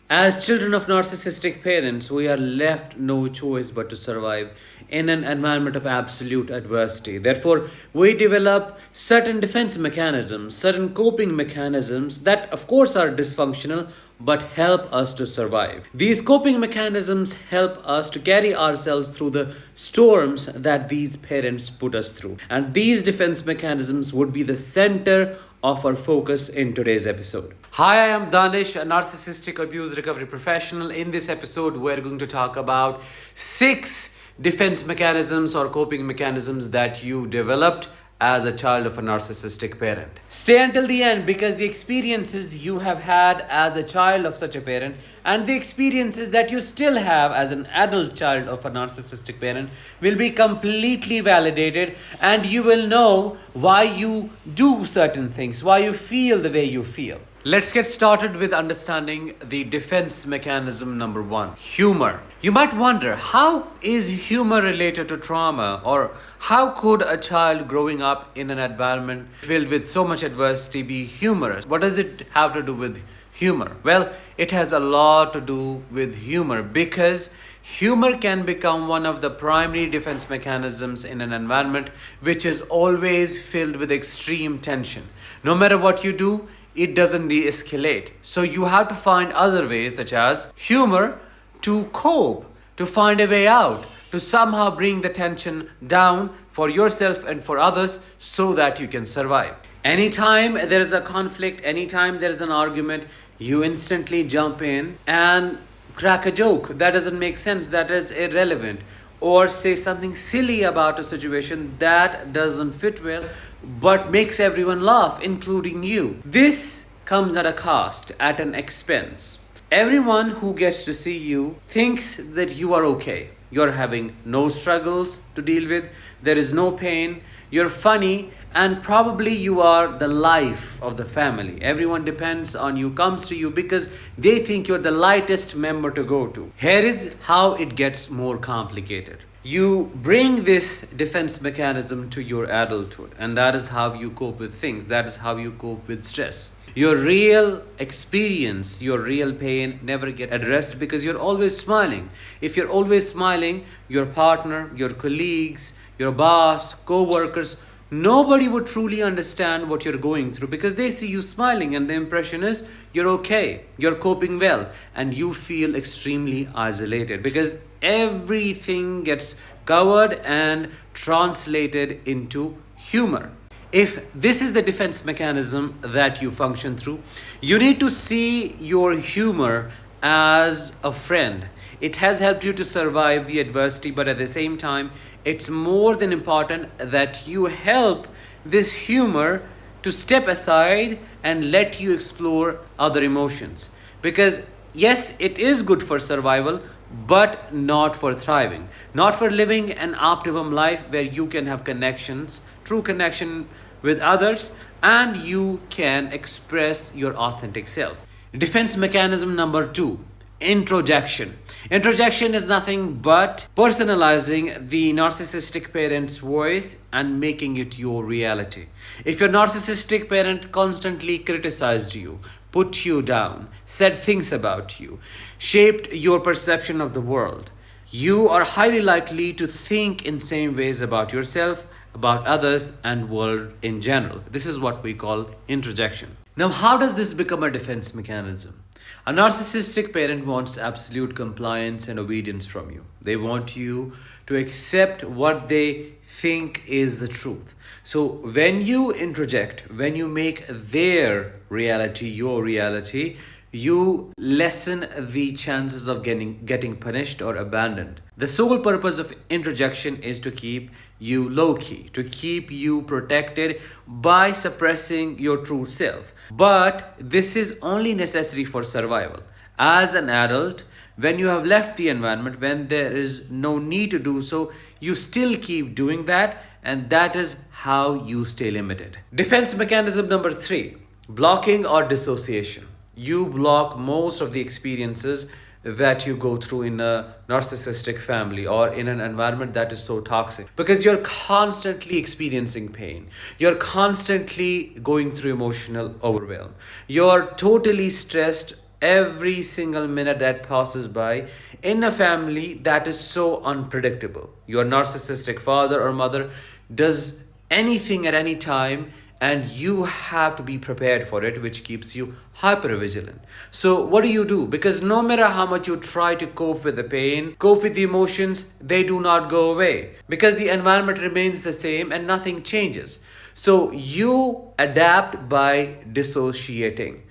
As children of narcissistic parents, we are left no choice but to survive in an environment of absolute adversity. Therefore, we develop certain defense mechanisms, certain coping mechanisms that, of course, are dysfunctional but help us to survive. These coping mechanisms help us to carry ourselves through the storms that these parents put us through. And these defense mechanisms would be the center of our focus in today's episode. Hi, I am Danish, a narcissistic abuse recovery professional. In this episode, we're going to talk about 6 defense mechanisms or coping mechanisms that you developed as a child of a narcissistic parent. Stay until the end because the experiences you have had as a child of such a parent and the experiences that you still have as an adult child of a narcissistic parent will be completely validated, and you will know why you do certain things, why you feel the way you feel. Let's get started with understanding the defense mechanism number 1, humor. You might wonder, how is humor related to trauma, or how could a child growing up in an environment filled with so much adversity be humorous? What does it have to do with humor? Well, it has a lot to do with humor because humor can become one of the primary defense mechanisms in an environment which is always filled with extreme tension. No matter what you do, it doesn't de-escalate. So you have to find other ways, such as humor, to cope, to find a way out, to somehow bring the tension down for yourself and for others so that you can survive. Anytime there is a conflict, anytime there is an argument, you instantly jump in and crack a joke that doesn't make sense, that is irrelevant, or say something silly about a situation that doesn't fit well but makes everyone laugh, including you. This comes at a cost, at an expense. Everyone who gets to see you thinks that you are okay. You're having no struggles to deal with, there is no pain, you're funny, and probably you are the life of the family. Everyone depends on you, comes to you because they think you're the lightest member to go to. Here is how it gets more complicated. You bring this defense mechanism to your adulthood, and that is how you cope with things. That is how you cope with stress. Your real experience, your real pain never gets addressed because you're always smiling. If you're always smiling, your partner, your colleagues, your boss, co-workers, nobody would truly understand what you're going through because they see you smiling and the impression is you're okay, you're coping well, and you feel extremely isolated because everything gets covered and translated into humor. If this is the defense mechanism that you function through, you need to see your humor as a friend. It has helped you to survive the adversity, but at the same time, it's more than important that you help this humor to step aside and let you explore other emotions. Because yes, it is good for survival, but not for thriving, not for living an optimum life where you can have connections, true connection with others, and you can express your authentic self. Defense mechanism number 2, introjection. Introjection is nothing but personalizing the narcissistic parent's voice and making it your reality. If your narcissistic parent constantly criticized you, put you down, said things about you, shaped your perception of the world, you are highly likely to think in same ways about yourself, about others, and world in general. This is what we call introjection. Now, how does this become a defense mechanism? A narcissistic parent wants absolute compliance and obedience from you. They want you to accept what they think is the truth. So when you introject, when you make their reality your reality, you lessen the chances of getting punished or abandoned. The sole purpose of introjection is to keep you low-key, to keep you protected by suppressing your true self. But this is only necessary for survival. As an adult, when you have left the environment, when there is no need to do so, you still keep doing that, and that is how you stay limited. Defense mechanism number 3, blocking or dissociation. You block most of the experiences that you go through in a narcissistic family or in an environment that is so toxic, because you're constantly experiencing pain, you're constantly going through emotional overwhelm, you're totally stressed every single minute that passes by in a family that is so unpredictable. Your narcissistic father or mother does anything at any time, and you have to be prepared for it, which keeps you hyper vigilant. So what do? Because no matter how much you try to cope with the pain, cope with the emotions, they do not go away, because the environment remains the same and nothing changes. So you adapt by dissociating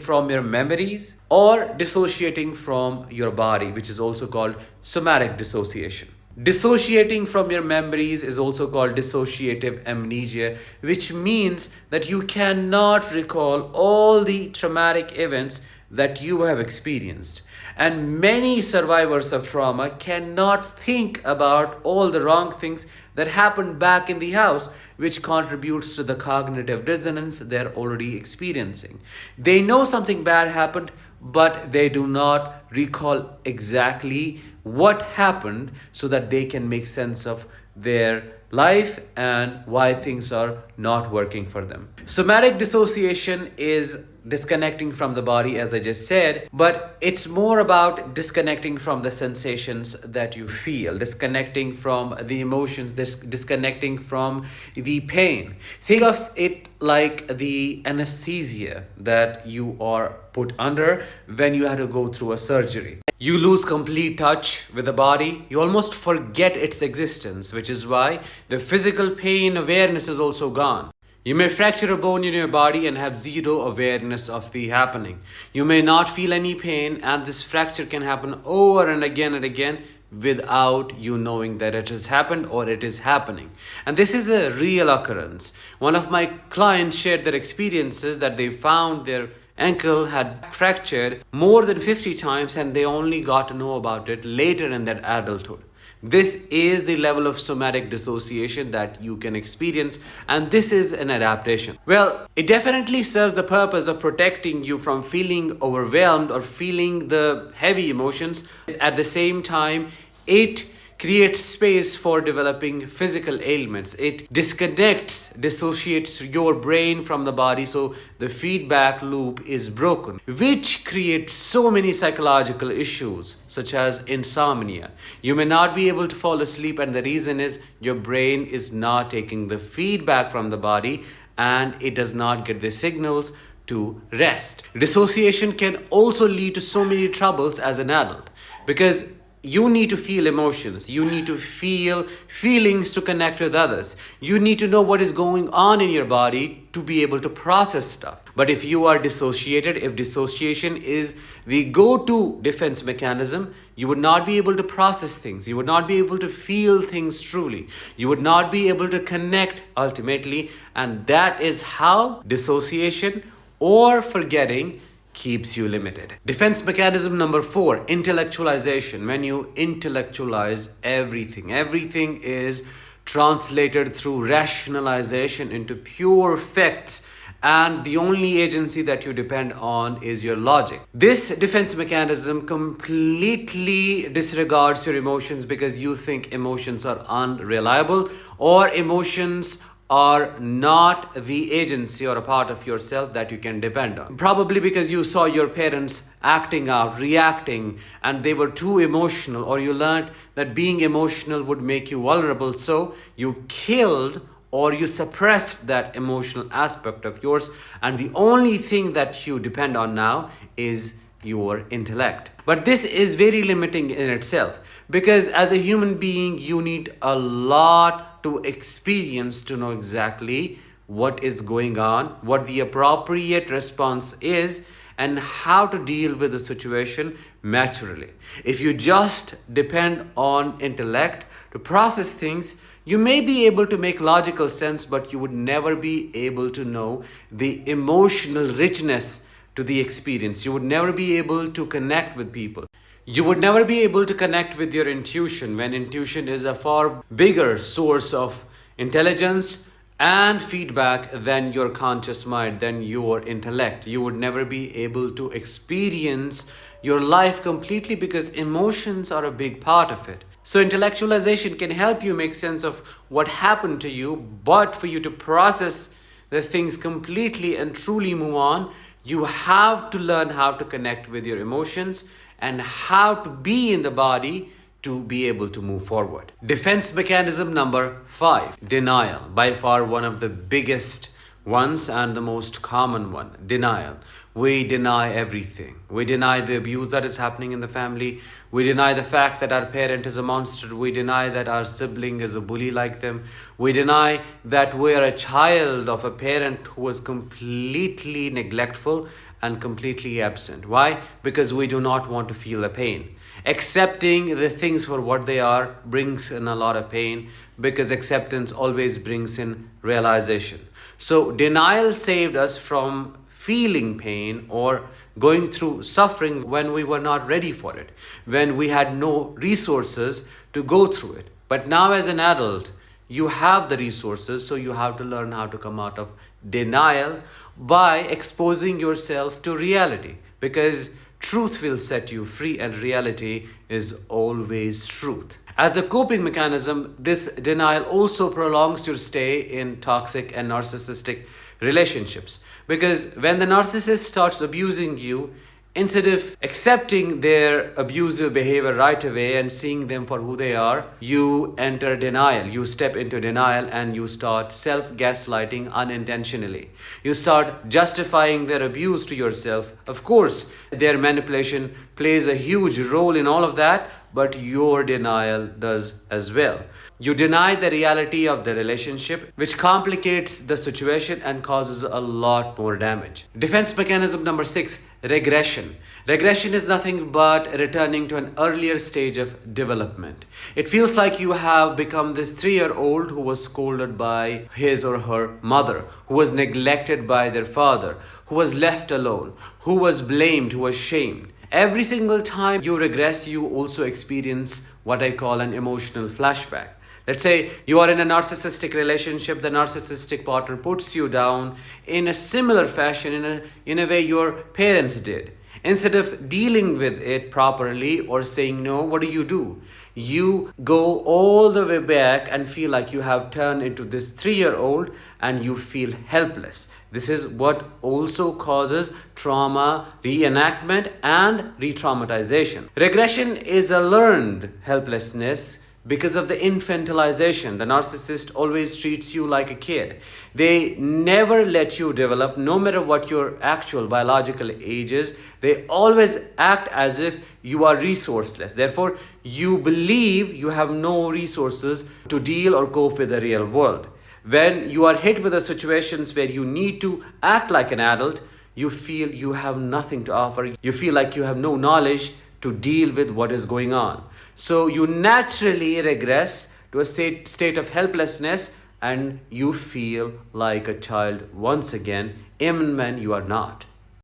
from your memories or dissociating from your body, which is also called somatic dissociation. Dissociating from your memories is also called dissociative amnesia, which means that you cannot recall all the traumatic events that you have experienced. And many survivors of trauma cannot think about all the wrong things that happened back in the house, which contributes to the cognitive dissonance they're already experiencing. They know something bad happened, but they do not recall exactly what happened so that they can make sense of their life and why things are not working for them. Somatic dissociation is disconnecting from the body, as I just said, but it's more about disconnecting from the sensations that you feel, disconnecting from the emotions, disconnecting from the pain. Think of it like the anesthesia that you are put under when you had to go through a surgery. You lose complete touch with the body. You almost forget its existence, which is why the physical pain awareness is also gone. You may fracture a bone in your body and have zero awareness of the happening. You may not feel any pain, and this fracture can happen over and again without you knowing that it has happened or it is happening. And this is a real occurrence. One of my clients shared their experiences that they found their ankle had fractured more than 50 times, and they only got to know about it later in their adulthood. This is the level of somatic dissociation that you can experience, and this is an adaptation. Well, it definitely serves the purpose of protecting you from feeling overwhelmed or feeling the heavy emotions. At the same time, it creates space for developing physical ailments. It dissociates your brain from the body, so the feedback loop is broken, which creates so many psychological issues such as insomnia. You may not be able to fall asleep, and the reason is your brain is not taking the feedback from the body and it does not get the signals to rest. Dissociation can also lead to so many troubles as an adult, because you need to feel emotions. You need to feel feelings to connect with others. You need to know what is going on in your body to be able to process stuff. But if you are dissociated, if dissociation is the go-to defense mechanism, you would not be able to process things. You would not be able to feel things truly. You would not be able to connect ultimately. And that is how dissociation or forgetting keeps you limited. Defense mechanism number 4, intellectualization. When you intellectualize everything is translated through rationalization into pure facts, and the only agency that you depend on is your logic. This defense mechanism completely disregards your emotions, because you think emotions are unreliable or emotions are not the agency or a part of yourself that you can depend on. Probably because you saw your parents acting out, reacting, and they were too emotional, or you learned that being emotional would make you vulnerable, so you killed or you suppressed that emotional aspect of yours, and the only thing that you depend on now is your intellect. But this is very limiting in itself, because as a human being, you need a lot to experience to know exactly what is going on, what the appropriate response is, and how to deal with the situation maturely. If you just depend on intellect to process things, you may be able to make logical sense, but you would never be able to know the emotional richness to the experience. You would never be able to connect with people. You would never be able to connect with your intuition, when intuition is a far bigger source of intelligence and feedback than your conscious mind, than your intellect. You would never be able to experience your life completely, because emotions are a big part of it. So intellectualization can help you make sense of what happened to you, but for you to process the things completely and truly move on, You have to learn how to connect with your emotions and how to be in the body to be able to move forward. Defense mechanism number 5, denial. By far one of the biggest ones and the most common one, denial. We deny everything. We deny the abuse that is happening in the family. We deny the fact that our parent is a monster. We deny that our sibling is a bully like them. We deny that we are a child of a parent who was completely neglectful and completely absent. Why? Because we do not want to feel the pain. Accepting the things for what they are brings in a lot of pain, because acceptance always brings in realization. So denial saved us from feeling pain or going through suffering when we were not ready for it, when we had no resources to go through it. But now as an adult, you have the resources, so you have to learn how to come out of denial by exposing yourself to reality, because truth will set you free and reality is always truth. As a coping mechanism, this denial also prolongs your stay in toxic and narcissistic relationships. Because when the narcissist starts abusing you, instead of accepting their abusive behavior right away and seeing them for who they are, you enter denial. You step into denial and you start self-gaslighting unintentionally. You start justifying their abuse to yourself. Of course, their manipulation plays a huge role in all of that, but your denial does as well. You deny the reality of the relationship, which complicates the situation and causes a lot more damage. Defense mechanism number 6, regression. Regression is nothing but returning to an earlier stage of development. It feels like you have become this 3-year-old who was scolded by his or her mother, who was neglected by their father, who was left alone, who was blamed, who was shamed. Every single time you regress, you also experience what I call an emotional flashback. Let's say you are in a narcissistic relationship, the narcissistic partner puts you down in a similar fashion, in a way your parents did. Instead of dealing with it properly or saying no, what do? You go all the way back and feel like you have turned into this 3-year-old and you feel helpless. This is what also causes trauma reenactment and re-traumatization. Regression is a learned helplessness because of the infantilization. The narcissist always treats you like a kid. They never let you develop, no matter what your actual biological age is. They always act as if you are resourceless. Therefore, you believe you have no resources to deal or cope with the real world. When you are hit with the situations where you need to act like an adult, you feel you have nothing to offer. You feel like you have no knowledge to deal with what is going on. So you naturally regress to a state of helplessness and you feel like a child once again, even when you are not.